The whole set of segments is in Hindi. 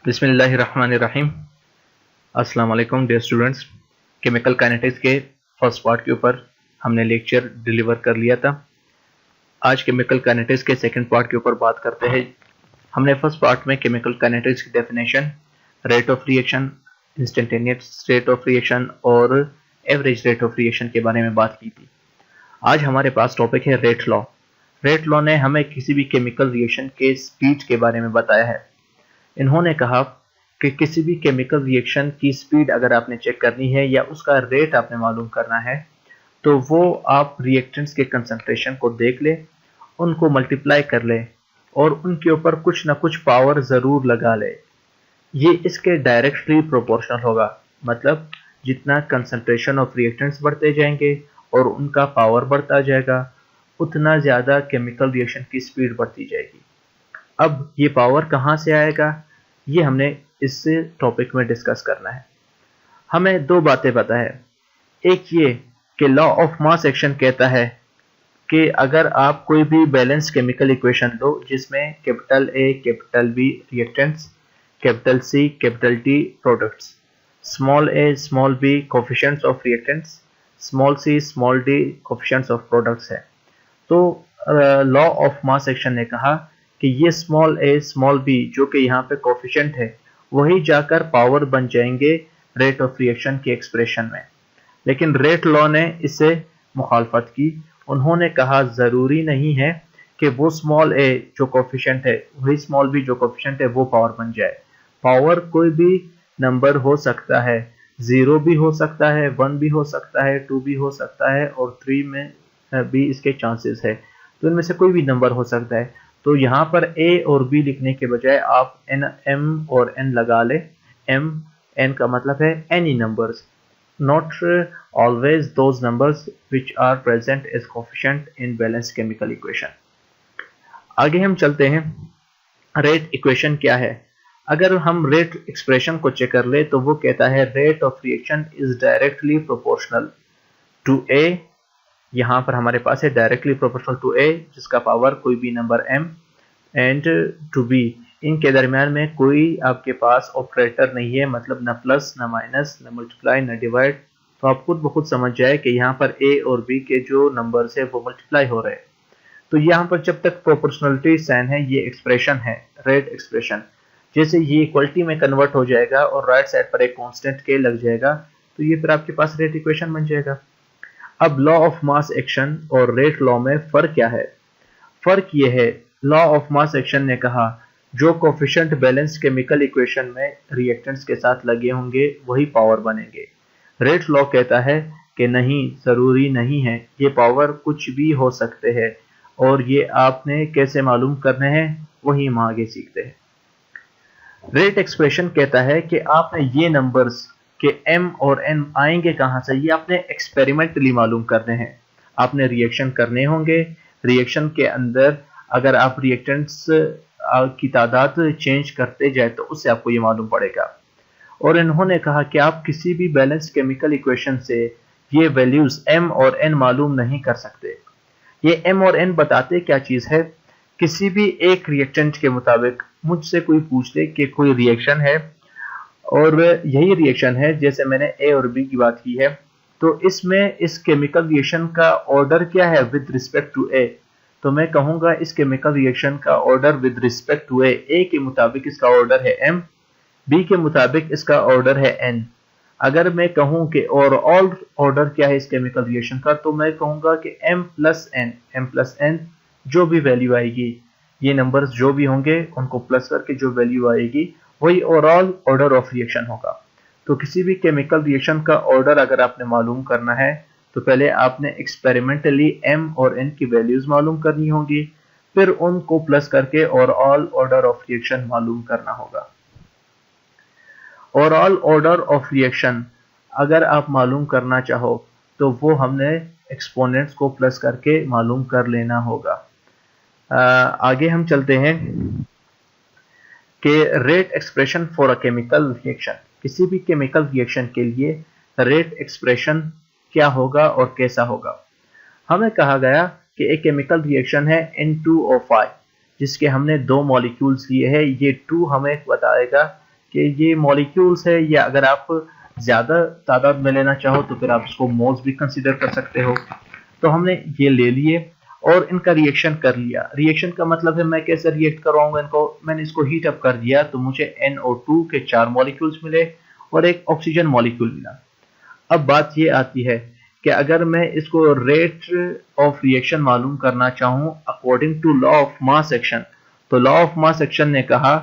बिस्मिल्लाहिर्रहमानिर्रहीम। अस्सलाम वालेकुम डियर स्टूडेंट्स। केमिकल काइनेटिक्स के फर्स्ट पार्ट के ऊपर हमने लेक्चर डिलीवर कर लिया था। आज केमिकल काइनेटिक्स के सेकंड पार्ट के ऊपर बात करते हैं। हमने फर्स्ट पार्ट में केमिकल काइनेटिक्स की definition, rate of reaction, instantaneous rate of reaction और एवरेज रेट ऑफ रिएक्शन के बारे में बात की थी। आज हमारे पास टॉपिक है रेट लॉ। रेट लॉ ने हमें किसी भी केमिकल रिएक्शन के स्पीड के बारे में बताया है। इन्होंने कहा कि किसी भी केमिकल रिएक्शन की स्पीड अगर आपने चेक करनी है या उसका रेट आपने मालूम करना है तो वो आप रिएक्टेंट्स के कंसंट्रेशन को देख ले, उनको मल्टीप्लाई कर ले और उनके ऊपर कुछ ना कुछ पावर ज़रूर लगा ले। ये इसके डायरेक्टली प्रोपोर्शनल होगा, मतलब जितना कंसंट्रेशन ऑफ रिएक्टेंट्स बढ़ते जाएंगे और उनका पावर बढ़ता जाएगा उतना ज़्यादा केमिकल रिएक्शन की स्पीड बढ़ती जाएगी। अब ये पावर कहाँ से आएगा, ये हमने इस टॉपिक में डिस्कस करना है। हमें दो बातें पता है। एक ये कि लॉ ऑफ मास एक्शन कहता है कि अगर आप कोई भी बैलेंस केमिकल इक्वेशन लो जिसमें capital A capital B reactants, capital C capital D products, small a small b coefficients of reactants, small c small d coefficients of products है, तो लॉ ऑफ मास एक्शन ने कहा कि ये स्मॉल ए स्मॉल बी जो कि यहाँ पे कोफिशिएंट है वही जाकर पावर बन जाएंगे रेट ऑफ रिएक्शन के एक्सप्रेशन में। लेकिन रेट लॉ ने इससे मुखालफत की। उन्होंने कहा ज़रूरी नहीं है कि वो स्मॉल ए जो कोफिशिएंट है वही स्मॉल बी जो कोफिशिएंट है वो पावर बन जाए। पावर कोई भी नंबर हो सकता है, 0 भी हो सकता है, 1 भी हो सकता है, 2 भी हो सकता है और 3 में भी इसके चांसेस है, तो इनमें से कोई भी नंबर हो सकता है। तो यहाँ पर a और b लिखने के बजाय आप m और n लगा ले। n का मतलब है any numbers, not always those numbers which are present as coefficient in balanced chemical equation। आगे हम चलते हैं। रेट इक्वेशन क्या है? अगर हम रेट एक्सप्रेशन को चेक कर ले तो वो कहता है rate of reaction is directly proportional to a। यहाँ पर हमारे पास है डायरेक्टली प्रोपोर्शनल टू a जिसका पावर कोई भी number m and to b। इनके दरमियान में कोई आपके पास ऑपरेटर नहीं है, मतलब न प्लस न माइनस न मल्टीप्लाई न डिवाइड। तो आप खुद ब खुद समझ जाए कि यहाँ पर a और b के जो नंबर्स है वो मल्टीप्लाई हो रहे हैं। तो यहाँ पर जब तक प्रोपोर्शनलिटी साइन है ये एक्सप्रेशन है रेट एक्सप्रेशन। जैसे ये इक्वलिटी में कन्वर्ट हो जाएगा और राइट साइड पर एक कांस्टेंट k लग जाएगा तो ये फिर आपके पास रेट इक्वेशन बन जाएगा। अब लॉ ऑफ मास एक्शन और रेट लॉ में फर्क क्या है? फर्क ये है, लॉ ऑफ मास एक्शन ने कहा जो कोफिशिएंट बैलेंस केमिकल इक्वेशन में रिएक्टेंट्स के साथ लगे होंगे वही पावर बनेंगे। रेट लॉ कहता है कि नहीं, जरूरी नहीं है, ये पावर कुछ भी हो सकते हैं और ये आपने कैसे मालूम करने हैं वही हम आगे सीखते हैं। रेट एक्सप्रेशन कहता है कि आपने ये नंबर्स कि m और n आएंगे कहाँ से, ये आपने एक्सपेरिमेंटली मालूम करने हैं। आपने रिएक्शन करने होंगे, रिएक्शन के अंदर अगर आप रिएक्टेंट्स की तादाद चेंज करते जाए तो उससे आपको ये मालूम पड़ेगा। और इन्होंने कहा कि आप किसी भी बैलेंस केमिकल इक्वेशन से ये वैल्यूज m और n मालूम नहीं कर सकते। ये m और n बताते क्या चीज़ है? किसी भी एक रिएक्टेंट के मुताबिक मुझसे कोई पूछ ले कि कोई रिएक्शन है और यही रिएक्शन है, जैसे मैंने a और b की बात की है, तो इसमें इस केमिकल रिएक्शन का ऑर्डर क्या है विद रिस्पेक्ट टू a। तो मैं कहूँगा इस केमिकल रिएक्शन का order with respect to a के मुताबिक इसका ऑर्डर है m, b के मुताबिक इसका ऑर्डर है n। अगर मैं कहूँ कि ओवरऑल ऑर्डर क्या है इस केमिकल रिएक्शन का तो मैं कहूँगा कि m प्लस n जो भी वैल्यू आएगी, ये नंबर्स जो भी होंगे उनको प्लस करके जो वैल्यू आएगी वही ओवरऑल ऑर्डर ऑफ रिएक्शन होगा। तो किसी भी केमिकल रिएक्शन का ऑर्डर अगर आपने मालूम करना है तो पहले आपने एक्सपेरिमेंटली m और n की वैल्यूज मालूम करनी होगी, फिर उनको प्लस करके ओवरऑल ऑर्डर ऑफ रिएक्शन मालूम करना होगा। ओवरऑल ऑर्डर ऑफ रिएक्शन अगर आप मालूम करना चाहो तो वो हमने एक्सपोनेंट्स को प्लस करके मालूम कर लेना होगा। आगे हम चलते हैं कि rate expression for a chemical reaction. किसी भी केमिकल रिएक्शन के लिए रेट एक्सप्रेशन क्या होगा और कैसा होगा? हमें कहा गया कि एक केमिकल रिएक्शन है N2O5 जिसके हमने 2 मॉलिक्यूल्स लिए हैं। ये 2 हमें बताएगा कि ये मॉलिक्यूल्स है, या अगर आप ज़्यादा तादाद में लेना चाहो तो फिर आप इसको मोल्स भी कंसीडर कर सकते हो। तो हमने ये ले लिए और इनका रिएक्शन कर लिया। रिएक्शन का मतलब है मैं कैसे रिएक्ट करवाऊंगा इनको, मैंने इसको हीट अप कर दिया तो मुझे NO2 के 4 मॉलिक्यूल्स मिले और एक ऑक्सीजन मॉलिक्यूल मिला। अब बात ये आती है कि अगर मैं इसको रेट ऑफ रिएक्शन मालूम करना चाहूँ according to law of mass action, तो लॉ ऑफ मास एक्शन ने कहा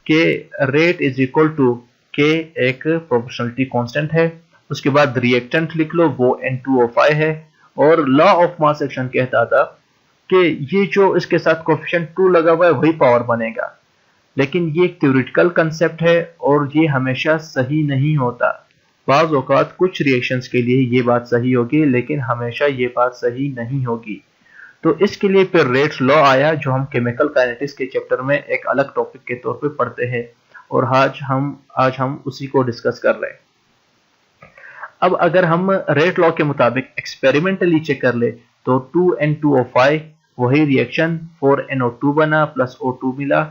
कि रेट इज इक्वल टू के एक प्रोपोर्शनलिटी कांस्टेंट है, उसके बाद रिएक्टेंट लिख लो वो N2O5 है, और लॉ ऑफ मास एक्शन कहता था कि ये जो इसके साथ कोफिशिएंट 2 लगा हुआ है वही पावर बनेगा। लेकिन ये एक थ्योरेटिकल कंसेप्ट है और ये हमेशा सही नहीं होता। बाज़ औक़ात कुछ रिएक्शंस के लिए ये बात सही होगी लेकिन हमेशा ये बात सही नहीं होगी। तो इसके लिए फिर रेट्स लॉ आया जो हम केमिकल काइनेटिक्स के चैप्टर में एक अलग टॉपिक के तौर पे पढ़ते हैं, और आज हम उसी को डिस्कस कर रहे हैं। अब अगर हम रेट लॉ के मुताबिक एक्सपेरिमेंटली चेक कर ले तो 2N2O5 वही रिएक्शन 4NO2 बना प्लस O2 मिला,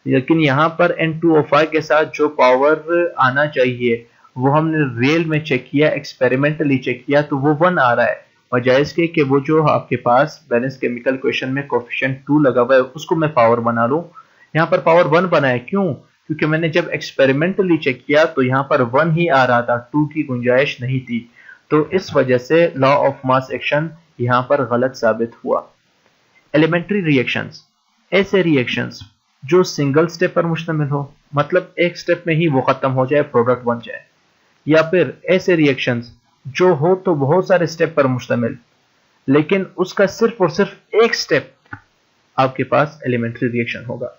लेकिन यहाँ पर N2O5 के साथ जो पावर आना चाहिए वो हमने रियल में चेक किया, एक्सपेरिमेंटली चेक किया तो वो 1 आ रहा है। वजह इसके कि वो जो आपके पास बैलेंस केमिकल इक्वेशन में कोफिशिएंट 2 लगा हुआ है उसको मैं पावर बना लूं, यहाँ पर पावर 1 बना है। क्यों? क्योंकि मैंने जब एक्सपेरिमेंटली चेक किया तो यहाँ पर 1 ही आ रहा था, 2 की गुंजाइश नहीं थी। तो इस वजह से लॉ ऑफ मास एक्शन यहाँ पर गलत साबित हुआ। एलिमेंट्री रिएक्शंस, ऐसे रिएक्शंस जो सिंगल स्टेप पर मुश्तमिल हो, मतलब एक स्टेप में ही वो खत्म हो जाए, प्रोडक्ट बन जाए, या फिर ऐसे रिएक्शंस जो हो तो बहुत सारे स्टेप पर मुश्तमिल लेकिन उसका सिर्फ और सिर्फ एक स्टेप आपके पास एलिमेंट्री रिएक्शन होगा।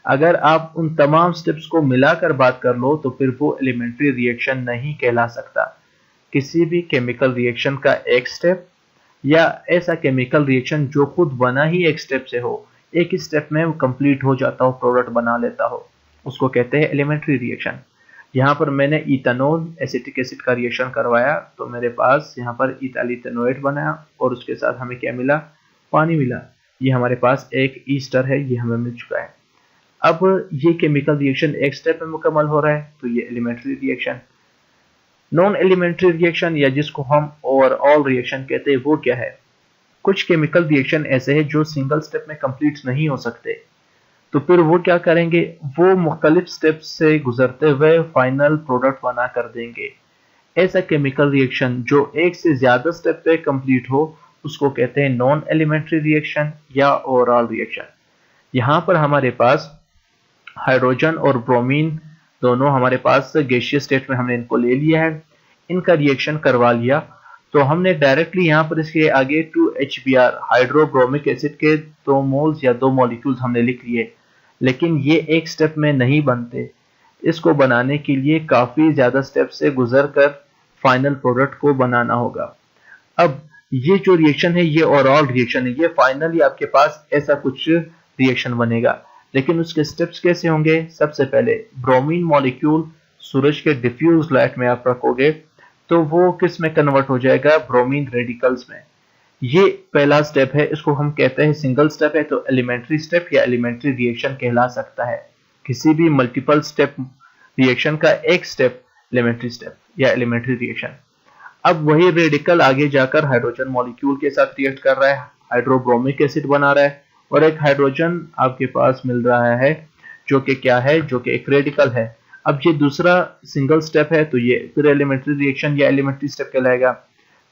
अगर आप उन तमाम स्टेप्स को मिलाकर बात कर लो तो फिर वो एलिमेंट्री रिएक्शन नहीं कहला सकता। किसी भी केमिकल रिएक्शन का एक स्टेप या ऐसा केमिकल रिएक्शन जो खुद बना ही एक स्टेप से हो, एक ही स्टेप में कंप्लीट हो जाता हो, प्रोडक्ट बना लेता हो, उसको कहते हैं एलिमेंट्री रिएक्शन। यहाँ पर मैंने इथेनॉल एसिटिक एसिड का रिएक्शन करवाया तो मेरे पास यहाँ पर इथाइल इथेनोएट बनाया और उसके साथ हमें क्या मिला? पानी मिला। ये हमारे पास एक ईस्टर है, ये हमें मिल चुका है। अब ये केमिकल रिएक्शन एक स्टेप में मुकम्मल हो रहा है तो ये elementary reaction. Non elementary reaction या जिसको हम ओवरऑल रिएक्शन कहते हैं वो क्या है? कुछ केमिकल रिएक्शन ऐसे हैं जो सिंगल स्टेप में कंप्लीट नहीं हो सकते, तो फिर वो क्या करेंगे? वो मुख्तलिफ स्टेप से गुजरते हुए फाइनल प्रोडक्ट बना कर देंगे। ऐसा केमिकल रिएक्शन जो एक से ज्यादा स्टेप पे कंप्लीट हो उसको कहते हैं नॉन एलिमेंट्री रिएक्शन या ओवरऑल रिएक्शन। यहाँ पर हमारे पास हाइड्रोजन और ब्रोमीन दोनों हमारे पास गैसियस स्टेट में हमने इनको ले लिया है, इनका रिएक्शन करवा लिया तो हमने डायरेक्टली यहाँ पर इसके आगे 2HBr हाइड्रोब्रोमिक एसिड के 2 मोल्स या 2 मॉलिक्यूल्स हमने लिख लिए, लेकिन ये एक स्टेप में नहीं बनते। इसको बनाने के लिए काफी ज्यादा स्टेप से गुजर कर फाइनल प्रोडक्ट को बनाना होगा। अब ये जो रिएक्शन है ये ओवरऑल रिएक्शन है, ये फाइनली आपके पास ऐसा कुछ रिएक्शन बनेगा, लेकिन उसके स्टेप्स कैसे होंगे? सबसे पहले ब्रोमीन मॉलिक्यूल सूरज के डिफ्यूज लाइट में आप रखोगे तो वो किस में कन्वर्ट हो जाएगा? ब्रोमीन रेडिकल्स में। ये पहला स्टेप है, इसको हम कहते हैं सिंगल स्टेप है तो एलिमेंट्री स्टेप या एलिमेंट्री रिएक्शन कहला सकता है। किसी भी मल्टीपल स्टेप रिएक्शन का एक स्टेप एलिमेंट्री स्टेप या एलिमेंट्री रिएक्शन। अब वही रेडिकल आगे जाकर हाइड्रोजन मॉलिक्यूल के साथ रिएक्ट कर रहा है, हाइड्रोब्रोमिक एसिड बना रहा है और एक हाइड्रोजन आपके पास मिल रहा है जो कि क्या है? जो कि एक रेडिकल है। अब ये दूसरा सिंगल स्टेप है तो ये फिर एलिमेंट्री रिएक्शन या एलिमेंट्री स्टेप कहलाएगा।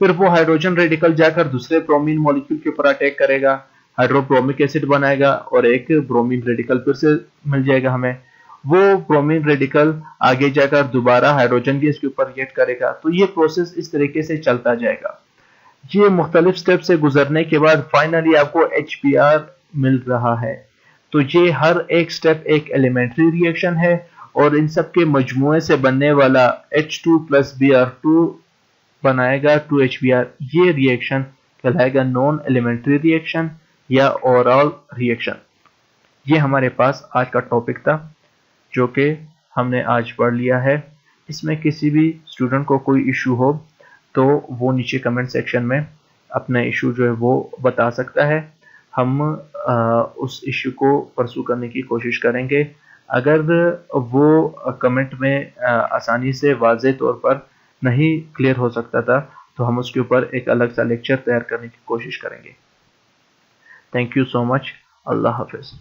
फिर वो हाइड्रोजन रेडिकल जाकर दूसरे ब्रोमीन मॉलिक्यूल के ऊपर अटैक करेगा, हाइड्रोब्रोमिक एसिड बनाएगा और एक ब्रोमीन रेडिकल फिर से मिल जाएगा हमें। वो ब्रोमीन रेडिकल आगे जाकर दोबारा हाइड्रोजन गैस के ऊपर रिएक्ट करेगा। तो ये प्रोसेस इस तरीके से चलता जाएगा। ये मुख्तलिफ स्टेप से गुजरने के बाद फाइनली आपको HBr मिल रहा है। तो ये हर एक स्टेप एक एलिमेंट्री रिएक्शन है और इन सब के मजमुए से बनने वाला H2 + Br2 बनाएगा 2HBr। ये रिएक्शन कहलाएगा नॉन एलिमेंट्री रिएक्शन या ओवरऑल रिएक्शन। ये हमारे पास आज का टॉपिक था जो कि हमने आज पढ़ लिया है। इसमें किसी भी स्टूडेंट को कोई इशू हो तो वो नीचे कमेंट सेक्शन में अपना इशू जो है वो बता सकता है। हम उस इशू को परसू करने की कोशिश करेंगे। अगर वो कमेंट में आसानी से वाज़े तौर पर नहीं क्लियर हो सकता था तो हम उसके ऊपर एक अलग सा लेक्चर तैयार करने की कोशिश करेंगे। Thank you so much. अल्लाह हाफिज़।